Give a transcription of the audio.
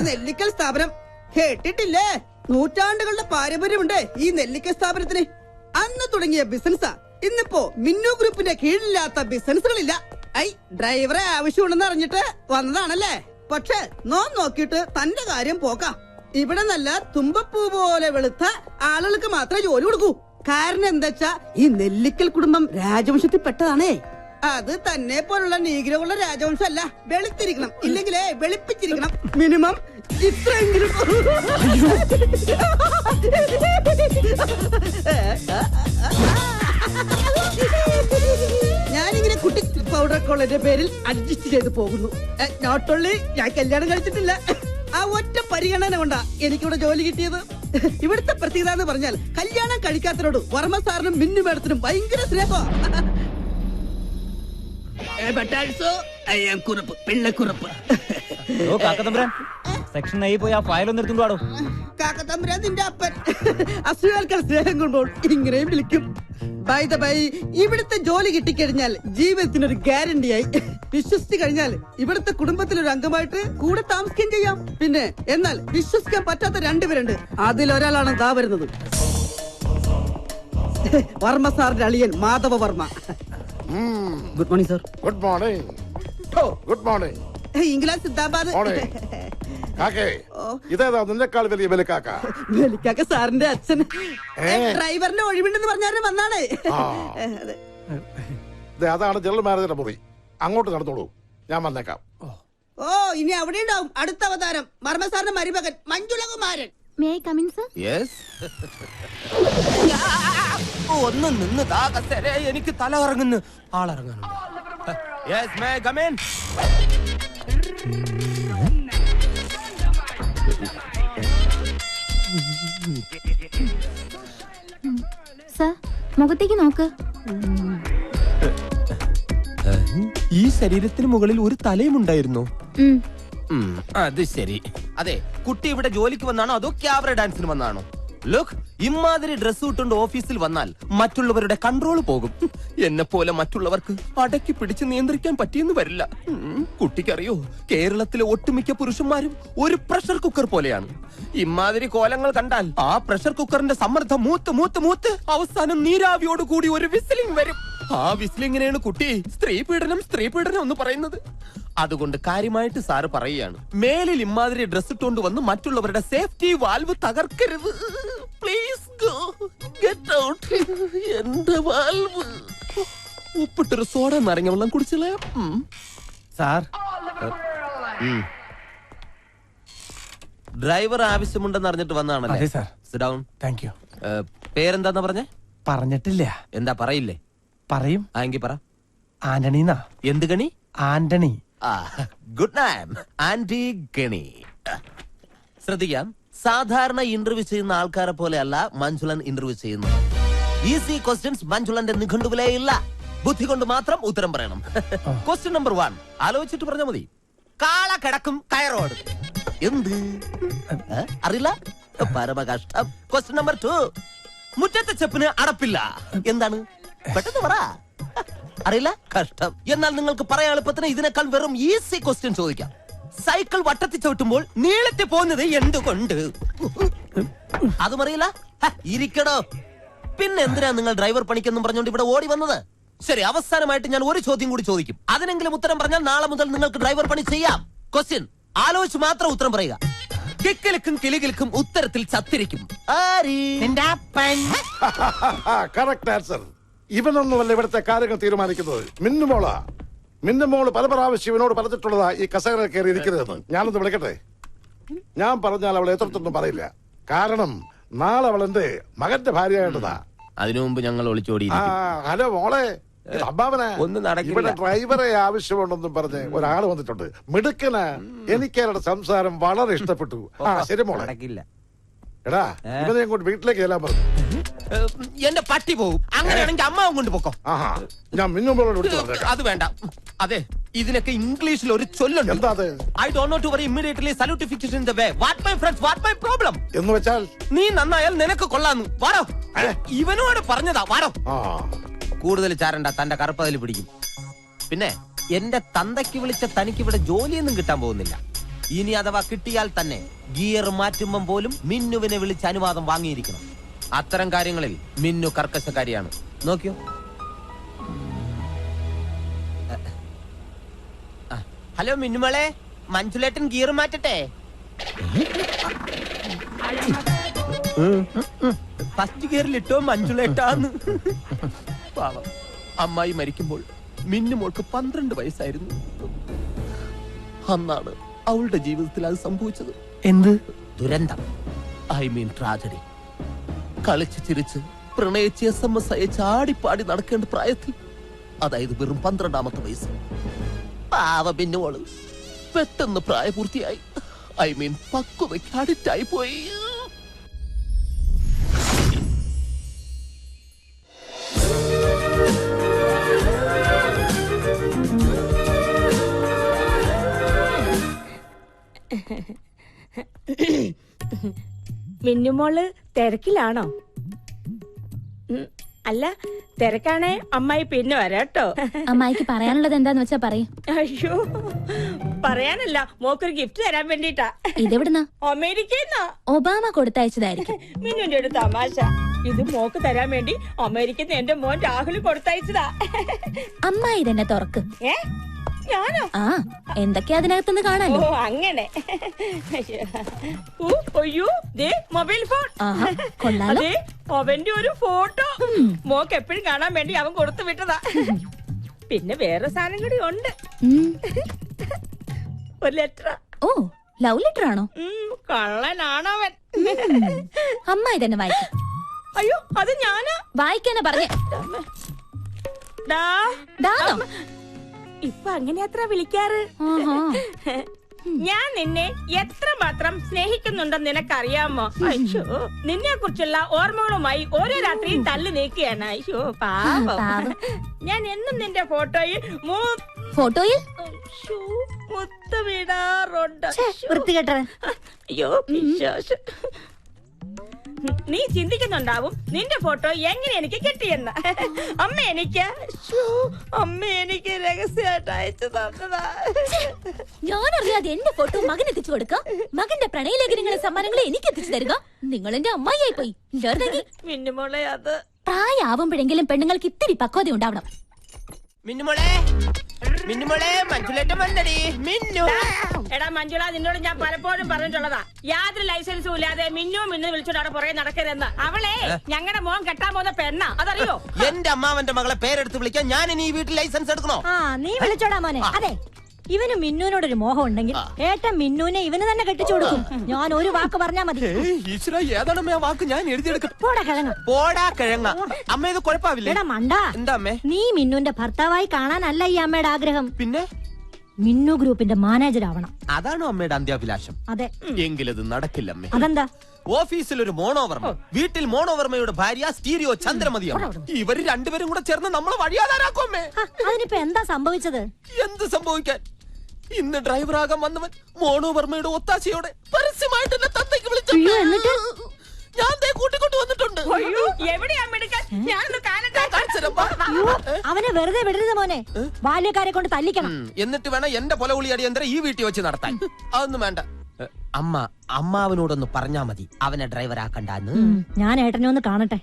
നെല്ലിക്കൽ സ്ഥാപനം കേട്ടിട്ടില്ലേ? നൂറ്റാണ്ടുകളുടെ പാരമ്പര്യമുണ്ട് ഈ നെല്ലിക്കൽ സ്ഥാപനത്തിന്. അന്ന് തുടങ്ങിയ ബിസിനസ്സാ. ഇന്നിപ്പോ മിന്നു ഗ്രൂപ്പിന്റെ കീഴിലില്ലാത്ത ബിസിനസ്സുകളില്ല. ഡ്രൈവറെ ആവശ്യമുണ്ടെന്ന് അറിഞ്ഞിട്ട് വന്നതാണല്ലേ? പക്ഷെ നോക്കിയിട്ട് തന്റെ കാര്യം പോക്കാം. ഇവിടെ നല്ല തുമ്പപ്പൂ പോലെ വെളുത്ത ആളുകൾക്ക് മാത്രമേ ജോലി കൊടുക്കൂ. കാരണം എന്താ, ഈ നെല്ലിക്കൽ കുടുംബം രാജവംശത്തിൽ പെട്ടതാണേ. അത് തന്നെ പോലുള്ള നീഗ്രകളുടെ രാജവംശമല്ല. വെളുത്തിരിക്കണം, ഇല്ലെങ്കിലേ വെളുപ്പിച്ചിരിക്കണം. മിനിമം ഇത്രയെങ്കിലും. ഞാനിങ്ങനെ കുട്ടി പൗഡർ കോളേജിന്റെ പേരിൽ അഡ്ജസ്റ്റ് ചെയ്ത് പോകുന്നു. നോട്ട് ഓൺലി ഞാൻ കല്യാണം കഴിച്ചിട്ടില്ല, ആ ഒറ്റ പരിഗണന കൊണ്ടാ എനിക്കിവിടെ ജോലി കിട്ടിയത്. ഇവിടുത്തെ പ്രത്യേകത എന്ന് പറഞ്ഞാൽ കല്യാണം കഴിക്കാത്തവരോട് വർമ്മ സാറിനും മിന്നു മേഡത്തിനും ഭയങ്കര സ്നേഹം. സെക്ഷൻ ആയി പോയി ആ ഫയൽ ഒന്ന് എടുത്തുകൊണ്ട് പാടോ. കാക്കത്തമ്പുരാൻ നിന്റെ അപ്പൻ അസുഖാൽക്കാർ സ്നേഹം കൊണ്ടുപോൾ ഇങ്ങനെയും വിളിക്കും. ബൈ ദ ബൈ, ഇവിടുത്തെ ജോലി കിട്ടിക്കഴിഞ്ഞാൽ ജീവിതത്തിനൊരു ഗ്യാരണ്ടിയായി. വിശ്വസിച്ചു കഴിഞ്ഞാൽ ഇവിടുത്തെ കുടുംബത്തിലൊരു അംഗമായിട്ട് കൂടെ താമസിക്കുകയും ചെയ്യാം. പിന്നെ എന്നാൽ വിശ്വസിക്കാൻ പറ്റാത്ത രണ്ടുപേരുണ്ട്. അതിലൊരാളാണ് ദാ വരുന്നത്, വർമ്മ സാറിന്റെ അളിയൻ Madhava Varma. Good morning sir. Good morning. Good morning. England Siddhabad. ഇതേതാ നിന്നെക്കാൾ വലിയ ബലിക്കാക്ക? ബലിക്കാക്ക സാറിന്റെ അച്ഛൻ. ഡ്രൈവറിന്റെ ഒഴിവുണ്ടെന്ന് പറഞ്ഞാലും വന്നാണേ. അതാണ് ജനറൽ മാനേജറുടെ മുറി. അങ്ങോട്ട് നടന്നോളൂ, ഞാൻ വന്നേക്കാം. ഓ, ഇനി അവിടെ ഉണ്ടാവും അടുത്ത അവതാരം. വർമ്മ സാറിന്റെ മരുമകൻ മഞ്ജുളകുമാരൻ. ഒന്ന് നിന്ന് എനിക്ക് തല കറങ്ങുന്നു. ആളിറങ്ങുന്നു. സർ, മുഖത്തേക്ക് നോക്ക്. ഈ ശരീരത്തിന് മുകളിൽ ഒരു തലയും ഉണ്ടായിരുന്നു. അത് ശരി. അതെ, കുട്ടി ഇവിടെ ജോലിക്ക് വന്നാണോ അതോ ക്യാബറ ഡാൻസിന് വന്നാണോ? ലുക്ക്, ഇമാതിരി ഡ്രസ് ഇട്ടുകൊണ്ട് ഓഫീസിൽ വന്നാൽ മറ്റുള്ളവരുടെ കൺട്രോൾ പോകും. എന്നെ പോലെ മറ്റുള്ളവർക്ക് അടക്കി പിടിച്ച് നിയന്ത്രിക്കാൻ പറ്റിയെന്ന് വരില്ല. കുട്ടിക്കറിയോ, കേരളത്തിലെ ഒട്ടുമിക്ക പുരുഷന്മാരും ഒരു പ്രഷർ കുക്കർ പോലെയാണ്. ഇമാതിരി കോലങ്ങൾ കണ്ടാൽ ആ പ്രഷർ കുക്കറിന്റെ സമ്മർദ്ദം മൂത്ത് മൂത്ത് മൂത്ത് അവസാനം നീരാവിയോട് കൂടി ഒരു വിസിലിംഗ് വരും. ആ വിസിലിങ്ങിനെയാണ് കുട്ടി സ്ത്രീ പീഡനം എന്ന് പറയുന്നത്. അതുകൊണ്ട് കാര്യമായിട്ട് സാറ് പറയുകയാണ്, മേലിൽ ഇമാതിരി ഡ്രസ് ഇട്ടുകൊണ്ട് വന്ന് മറ്റുള്ളവരുടെ സേഫ്റ്റി വാൽവ് തകർക്കരുത്. Please go get out. എന്റെ വാൽവ് ഉപ്പിട്ടൊരു സോഡ നാരങ്ങ വെള്ളം കുടിച്ചില്ലേ സാർ? ഡ്രൈവർ ആവശ്യമുണ്ടെന്ന് അറിഞ്ഞിട്ട് വന്നാണല്ലേ sir? Sit down. Thank you. പേരെന്താന്ന് പറഞ്ഞേ? പറഞ്ഞിട്ടില്ല. എന്താ പറയില്ലേ? പറയും. എങ്കിൽ പറ. ആന്റണീന്നാ. എന്ത് ഗണി? ആന്റണി. ഗുഡ് നൈം, ആന്റി ഗണി. ശ്രദ്ധിക്കാം, സാധാരണ ഇന്റർവ്യൂ ചെയ്യുന്ന ആൾക്കാരെ പോലെ അല്ല മഞ്ജുളൻ ഇന്റർവ്യൂ ചെയ്യുന്നത്. ഈസി ക്വസ്റ്റ്യൻസ് മഞ്ജുളന്റെ നിഘണ്ടുവിലേ ഇല്ല. ബുദ്ധി കൊണ്ട് മാത്രം ഉത്തരം പറയണം. ക്വസ്റ്റ്യൻ നമ്പർ 1 ആലോചിച്ചിട്ട് പറഞ്ഞാൽ മതി. കാള കിടക്കും കയറോട്. എന്ത് അറിയില്ല? പരമകഷ്ടം. ക്വസ്റ്റ്യൻ നമ്പർ 2 മുറ്റത്തെ ചെപ്പിന് അടപ്പില്ല. എന്താണ്? പെട്ടെന്ന് പറ. അറിയില്ല? കഷ്ടം. എന്നാൽ നിങ്ങൾക്ക് പറയാൻ എളുപ്പത്തിന് ഇതിനേക്കാൾ വെറും ഈസി ക്വസ്റ്റ്യൻ ചോദിക്കാം. സൈക്കിൾ വട്ടത്തിൽ ചവിട്ടുമ്പോൾ നീളത്തിൽ പോകുന്നത് എന്തുകൊണ്ട്? അതും അറിയില്ല? ഇരിക്കടോ. പിന്നെ എന്തിനാ നിങ്ങൾ ഡ്രൈവർ പണിക്കെന്നും പറഞ്ഞുകൊണ്ട് ഇവിടെ ഓടി വന്നത്? ശരി, അവസാനമായിട്ട് ഞാൻ ഒരു ചോദ്യം കൂടി ചോദിക്കും. അതിനെങ്കിലും ഉത്തരം പറഞ്ഞാൽ നാളെ മുതൽ നിങ്ങൾക്ക് ഡ്രൈവർ പണി ചെയ്യാം. ക്വസ്റ്റ്യൻ ആലോചിച്ച് മാത്രം ഉത്തരം പറയുക. കിക്കിലിക്കും കിളികിൽക്കും ഉത്തരത്തിൽ ചത്തിരിക്കും. ഇവനൊന്നുമല്ല ഇവിടുത്തെ കാര്യങ്ങൾ തീരുമാനിക്കുന്നത്. മിന്നുമോളാ. മിന്നുമോള് പല പ്രാവശ്യം ഇവനോട് പറഞ്ഞിട്ടുള്ളതാ ഈ കസേര കയറി ഇരിക്കരുതെന്ന്. ഞാനൊന്ന് വിളിക്കട്ടെ? ഞാൻ പറഞ്ഞാൽ അവൾ എത്രത്തൊന്നും പറയില്ല. കാരണം നാളെ അവൾ എന്റെ മകന്റെ ഭാര്യയായിട്ടതാ. അതിനു മുമ്പ് ഞങ്ങൾ ഒളിച്ചോടി. ഹലോ മോളെ, ഇവിടെ ഡ്രൈവറെ ആവശ്യമുണ്ടെന്നും പറഞ്ഞ് ഒരാള് വന്നിട്ടുണ്ട്. മിടുക്കന. എനിക്ക് അവരുടെ സംസാരം വളരെ ഇഷ്ടപ്പെട്ടു. ശരി മോളെ. എടാ, ഇവനെ അങ്ങോട്ട് വീട്ടിലേക്ക് ചെല്ലാൻ പറഞ്ഞു. എന്റെ പട്ടി പോകും. അങ്ങനെയാണെങ്കിൽ അമ്മാവും കൊണ്ട് പോക്കോ. ഞാൻ മിന്നുമ്പോളോട് അത് വേണ്ട. അതെ, ഇതിനൊക്കെ ഇംഗ്ലീഷിൽ ഒരു ചൊല്ലുണ്ട്. എന്താ അത്? I don't know to worry immediately salutification in the way. What my friends, what my problem? എന്ന് വെച്ചാൽ നീ നന്നായാൽ നിനക്ക് കൊള്ളാന്ന്. വാടോ. ഇവനോട് പറഞ്ഞതാ. വാടോ. കൂടുതൽ ചാരണ്ട, തന്റെ കറുപ്പതിൽ പിടിക്കും. പിന്നെ എന്റെ തന്തയ്ക്ക് വിളിച്ച തനിക്ക് ഇവിടെ ജോലിയൊന്നും കിട്ടാൻ പോകുന്നില്ല. ഇനി അഥവാ കിട്ടിയാൽ തന്നെ ഗിയർ മാറ്റുമ്പം പോലും മിന്നുവിനെ വിളിച്ച് അനുവാദം വാങ്ങിയിരിക്കണം. അത്തരം കാര്യങ്ങളിൽ മിന്നു കർക്കശക്കാരിയാണ്. നോക്കിയോ. ഹലോ മിന്നുമോളെ, മഞ്ജുലേട്ടൻ ഗിയർ മാറ്റട്ടെ? ഫസ്റ്റ് ഗിയറിലിട്ടോ മഞ്ജുലേട്ടാന്ന്. പാവം, അമ്മായി മരിക്കുമ്പോൾ മിന്നുമോൾക്ക് 12 വയസ്സായിരുന്നു. അന്നാണ് അവളുടെ ജീവിതത്തിൽ അത് സംഭവിച്ചത്. എന്ത് ദുരന്തം? I mean tragedy. കളിച്ച് ചിരിച്ച് പ്രണയിച്ച് SMS അയച്ച് ആടിപ്പാടി നടക്കേണ്ട പ്രായത്തിൽ, അതായത് വെറും 12ാമത്തെ വയസ്സ്, പാവ മിന്നുമോള് പെട്ടെന്ന് പ്രായപൂർത്തിയായി. ഐ മീൻ പക്വതയ്ക്ക് അഡിക്റ്റായി പോയി. മിന്നുമോള് തിരക്കിലാണോ? അല്ല, തിരക്കാണേ അമ്മായി പിന്നെ വരാട്ടോ. അമ്മായിക്ക് പറയാനുള്ളത് എന്താന്ന് വെച്ചാ പറയും. അയ്യോ, പറയാനല്ല, മോക്കൊരു ഗിഫ്റ്റ് തരാൻ വേണ്ടിട്ടാ. ഇതെവിടുന്നാ? അമേരിക്കന്നാ. ഒബാമ കൊടുത്തയച്ചതായിരിക്കും. മിന്നുന്റെ ഒരു തമാശ. ഇത് മോക്ക് തരാൻ വേണ്ടി അമേരിക്കന്ന് എന്റെ മോൻ രാഹുൽ കൊടുത്തയച്ചതാ. അമ്മായി തന്നെ തുറക്ക്. ഞാനോ? ആ, എന്തൊക്കെയാ അതിനകത്തുനിന്ന് കാണാലോ. ഓ അങ്ങനെ. അയ്യോ, ദേ മൊബൈൽ ഫോൺ. കൊള്ളാലോ. അതെ, അവന്റെ ഒരു ഫോട്ടോ മോക്ക് എപ്പോഴും കാണാൻ വേണ്ടി അവൻ കൊടുത്തു വിട്ടതാ. പിന്നെ വേറെ സാധനം കൂടി ഉണ്ട്. ഒരു ലെറ്റർ. ഓ, ലവ് ലെറ്റർ ആണോ? കള്ളനാണവൻ. അമ്മായി തന്നെ വായിക്കും. അയ്യോ, അത് ഞാനാ. വായിക്കാനാ പറഞ്ഞേ. ഡാന്നോ? ഇപ്പൊ അങ്ങനെ അത്ര വിളിക്കാറ്. ഞാൻ നിന്നെ എത്രമാത്രം സ്നേഹിക്കുന്നുണ്ടെന്ന് നിനക്കറിയാമോ? അയ്യോ, നിന്നെ കുറിച്ചുള്ള ഓർമ്മകളുമായി ഓരോ രാത്രിയും തള്ളി നീക്കുകയാണ്. അയ്യോ പാവം. ഞാൻ എന്നും നിന്റെ ഫോട്ടോയിൽ മുത്തമിടാറുണ്ട്. അയ്യോ വിശ്വാസം. നീ ചിന്തിക്കുന്നുണ്ടാവും നിന്റെ ഫോട്ടോ എങ്ങനെ എനിക്ക് കിട്ടിയെന്ന്. അമ്മ എനിക്ക് രഹസ്യമായിട്ട് അയച്ചു തന്നതാ. ഞാനറിയാതെ എന്റെ ഫോട്ടോ മകൻ എത്തിച്ചു കൊടുക്കാം. മകന്റെ പ്രണയലേഖനങ്ങളെ സമ്മാനങ്ങളെ എനിക്ക് എത്തിച്ചു തരിക. നിങ്ങൾ എന്റെ അമ്മായിയായി പോയി. മിന്നുമോളെ, അത് പ്രായമാവുമ്പോഴെങ്കിലും പെണ്ണുങ്ങൾക്ക് ഇത്തിരി പക്വത ഉണ്ടാവണം. മിന്നുമോളെ, മഞ്ജുലേട്ടൻ വന്നടി. മിന്നു. എടാ മഞ്ജുള, നിന്നോട് ഞാൻ പലപ്പോഴും പറഞ്ഞിട്ടുള്ളതാ, യാതൊരു ലൈസൻസും ഇല്ലാതെ മിന്നു വിളിച്ചോണ്ട് അവിടെ പുറകെ നടക്കരുതെന്ന്. അവളെ ഞങ്ങളുടെ മോൻ കെട്ടാൻ പോകുന്ന പെണ്ണാ, അതറിയോ? എന്റെ അമ്മാവന്റെ മകളെ പേരെടുത്ത് വിളിക്കാൻ ഞാൻ ഇനി ഈ വീട്ടിൽ ലൈസൻസ് എടുക്കണോ? നീ വിളിച്ചോടാ മോനെ. അതെ, ഇവന് മിന്നുവിനോടൊരു മോഹം ഉണ്ടെങ്കിൽ ഏട്ടൻ മിന്നുവിനെ ഇവന് തന്നെ കെട്ടിച്ചു കൊടുക്കും. ഞാൻ ഒരു വാക്ക് പറഞ്ഞാ മതി. ഈശ്വര, ഏതാണ് ആ വാക്ക്? ഞാൻ എഴുതിയെടുക്കാം. പോടാ കിഴങ്ങ. അമ്മ ഇത് കുഴപ്പമില്ല. മണ്ടാ, എന്താ അമ്മേ? നീ മിന്നുന്റെ ഭർത്താവായി കാണാനല്ല ഈ അമ്മയുടെ ആഗ്രഹം. പിന്നെ മിന്നു ഗ്രൂപ്പിന്റെ മാനേജർ ആവണം. അതാണോ അമ്മയുടെ അന്ത്യാഭിലാഷം? അതെ. എങ്കിലത് നടക്കില്ല അമ്മേ. അതെന്താ? ഓഫീസിൽ ഒരു മോണോവർമ്മ, വീട്ടിൽ മോണോവർമ്മയുടെ ഭാര്യ സ്റ്റീരിയോ ചന്ദ്രമതിയാണ്. ഇവര് രണ്ടുപേരും കൂടെ ചേർന്ന് നമ്മളെ വഴിയാതാരാക്കും അമ്മേ. അതിനിപ്പോ എന്താ സംഭവിച്ചത്? എന്ത് സംഭവിക്കാൻ? ഇന്ന് ഡ്രൈവറാകാൻ വന്നവൻ മോണോവർമ്മയുടെ ഒത്താശയോടെ പരസ്യമായിട്ട് എന്നെ തന്തയ്ക്ക് വിളിച്ചു. ഞാൻ കൂട്ടിക്കൊണ്ട് വന്നിട്ടുണ്ട്. അവനെ വെറുതെ വിടരുത് മോനെ, ബാല്യക്കാരെ കൊണ്ട് തല്ലിക്കണം. എന്നിട്ട് വേണം എന്റെ പൊലകുളി അടിയന്തരം ഈ വീട്ടിൽ വെച്ച് നടത്താൻ. അതൊന്നും വേണ്ട. അമ്മാവനോടൊന്ന് പറഞ്ഞാ മതി അവനെ ഡ്രൈവർ ആക്കണ്ടെന്ന്. ഞാൻ ഏട്ടനെ ഒന്ന് കാണട്ടെ.